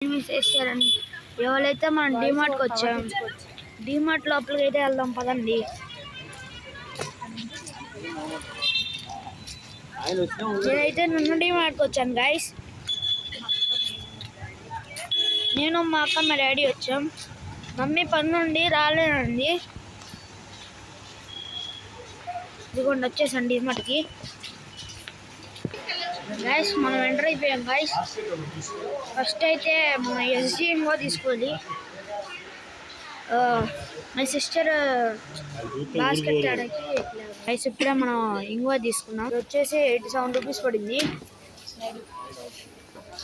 చేస్తారని ఎవరైతే మనం డిమార్ట్కి వచ్చాం. డిమార్ట్ లోపలికి అయితే వెళ్దాం పదండి. నేనైతే నిన్న డిమార్ట్కి వచ్చాను గైస్. నేను మా అక్క మా డాడీ వచ్చాం. మమ్మీ పని నుండి రాలేనండి. ఇదిగోండి వచ్చేసండి డిమార్ట్కి. గైస్ మనం ఎంటర్ అయిపోయాం గైస్. ఫస్ట్ అయితే మన ఎస్జీ ఇంకో తీసుకోవాలి. మై సిస్టర్ బాస్కెట్ ఆడకి గైస్ ఇప్పుడే మనం ఇంకో తీసుకున్నాం. వచ్చేసి 87 రూపీస్ పడింది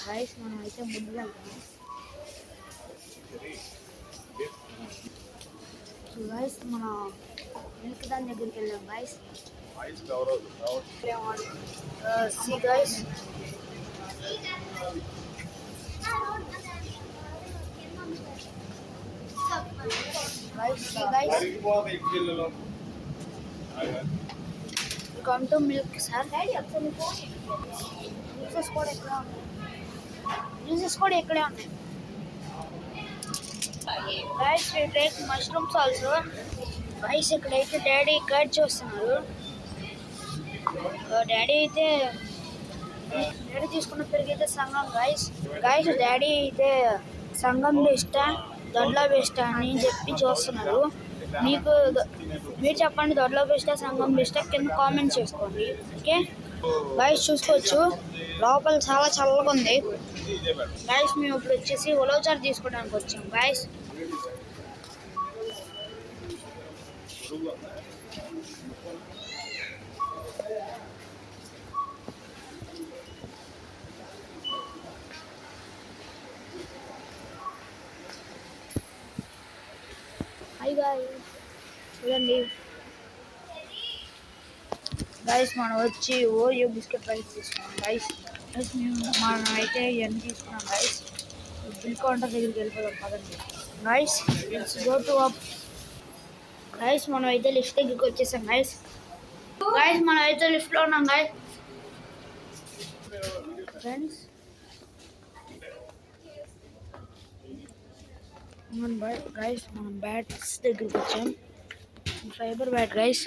గైస్. మనం అయితే ముందుకు వెళ్తాం గైస్. మన మిల్క్ దాని దగ్గరికి వెళ్ళాం guys. See guys, come to milk sir. Juices కూడా ఇక్కడే ఉన్నాయి guys. We take mushrooms also guys. ఇక్కడైతే డాడీ కట్ చేస్తున్నారు. డాడీ తీసుకున్న పెరుగు అయితే సంగం గైస్. డాడీ అయితే సంగం బెస్ట్ దొడ్లో బెస్ట్ అని చెప్పి చూస్తున్నారు. మీరు చెప్పండి, దొడ్లో బెస్టా సంగం బెస్టా కింద కామెంట్ చేసుకోండి. ఓకే గైస్, చూసుకోవచ్చు లోపల చాలా చల్లగా ఉంది గైస్. మేము ఇప్పుడు వచ్చేసి ఉలవచారు తీసుకోవడానికి వచ్చాం గైస్. చూడండి గైస్, మనం వచ్చి ఓరియో బిస్కెట్ ప్యాకెట్ తీసుకున్నాం గైస్. మనం అయితే ఇవన్నీ తీసుకున్నాం గైస్. బిల్ కౌంటర్ దగ్గరికి వెళ్ళిపోదాం పదండి guys. Let's go to up guys. మనం అయితే లిఫ్ట్ దగ్గరికి వచ్చేసాం గైస్. మనం అయితే లిఫ్ట్లో ఉన్నాం గైస్. ఫ్రెండ్స్ గైస్ మనం బ్యాట్స్ దగ్గరికి వచ్చాం. ఫైబర్ బ్యాట్ గైస్,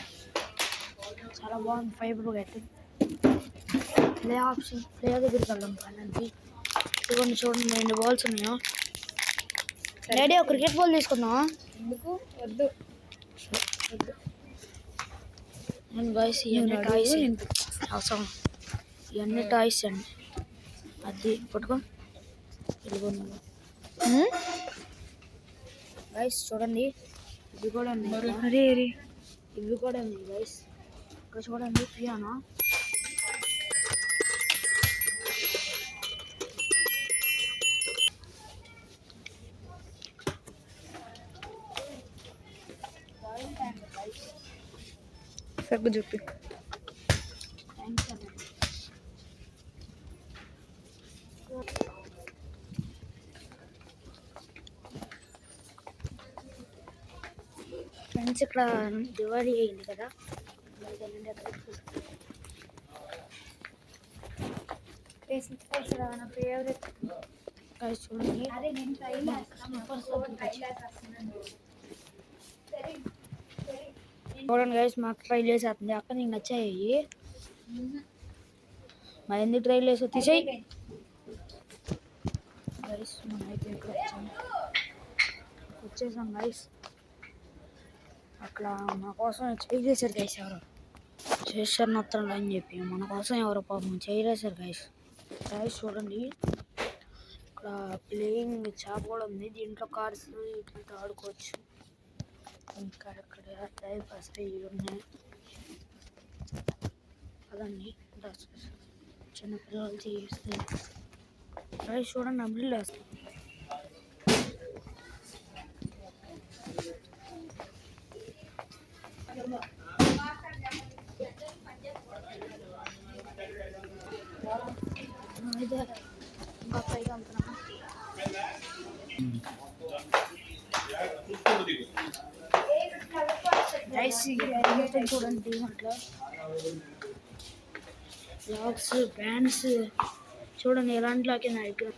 చాలా బాగుంది fibre bat. Play option play దగ్గరికి వెళ్దాం పనండి. చూడండి 2 బాల్స్ ఉన్నాయా. డాడీ ఒక క్రికెట్ బాల్ తీసుకుందామా? ఎందుకు వద్దు గైస్. ఇవన్నీ టాయ్స్ అవసరం. ఇవన్నీ టాయ్స్ అండి. అది పట్టుకో గైస్. చూడండి ఇవి కూడా ఉన్నాయి. ఇవి కూడా ఉన్నాయి గైస్. ఇక్కడ చూడండి పియానో. సగ్గు చూపి. థ్యాంక్స్ అండి. ఫ్రెండ్స్ ఇక్కడ దివాళీ అయింది కదా. నా ఫేవరెట్ గైస్. చూడండి గైస్, మాకు ట్రై చేసేస్తుంది. అక్క నీకు నచ్చాయి మరి ఎందుకు ట్రై చేసి తీసేయి గైస్. మనం అయితే ఇక్కడ వచ్చేసాం గైస్. అక్కడ మన కోసం చేశారు గైస్. ఎవరు చేశారు నొత్తండి అని చెప్పి మన కోసం ఎవరో పాపం చేయలేసారు గైస్. చూడండి ఇక్కడ ప్లేయింగ్ షాప్ కూడా ఉంది. దీంట్లో కార్స్ వీటితో ఆడుకోవచ్చు. ఇంకా ఇక్కడ టైం పాస్ అయ్యి ఉన్నాయి అదండి. చిన్నపిల్లలు చేస్తారు గైస్. చూడండి అంబ్రెల్లా వేస్తారు. ఇంకా పైగా అంటున్నాం చూడండి. అట్లా బ్లాగ్స్ బ్రాండ్స్ చూడండి ఎలాంటి లాగే నా దగ్గర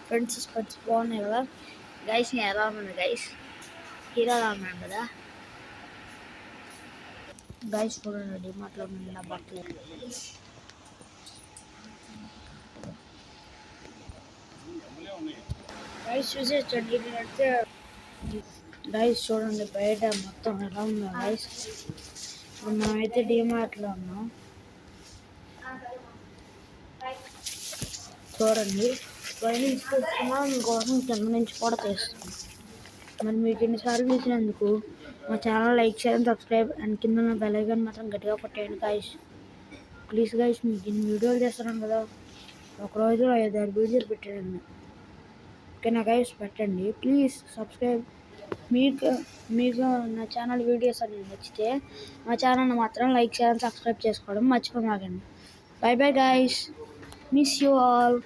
ఫ్రెండ్స్ స్పెట్స్ బాగున్నాయి కదా గైస్. నేను ఎలా ఉన్నాను గైస్, హీరోలా ఉన్నాను కదా గైస్. చూడండి డిమార్ట్లో ఉన్న బట్టలు. గైస్ చూసేచ్చండి నేనైతే. గైస్ చూడండి బయట మొత్తం ఎలా ఉందో గైస్. ఇప్పుడు మనమైతే డిమార్ట్లో ఉన్నాం చూడండి. పైన తీసుకొస్తున్నాం, ఇంకోసం కింద నుంచి కూడా తీస్తున్నాం. మరి మీకు ఎన్నిసార్లు చూసినందుకు మా channel like, share and subscribe and కింద ఉన్న బెల్ ఐకాన్ మాత్రం గట్టిగా కొట్టేయండి గైస్. ప్లీజ్ గైస్, మీకు ఇన్ని వీడియోలు చేస్తున్నాను కదా, ఒక రోజులో 5-6 వీడియోలు పెట్టాను. ఓకేనా గైస్, పెట్టండి ప్లీజ్ సబ్స్క్రైబ్. మీకు నా ఛానల్ వీడియోస్ అనేది నచ్చితే మా ఛానల్ మాత్రం లైక్, షేర్ అండ్ సబ్స్క్రైబ్ చేసుకోవడం మర్చిపోమాకండి. Bye bye guys, miss you all.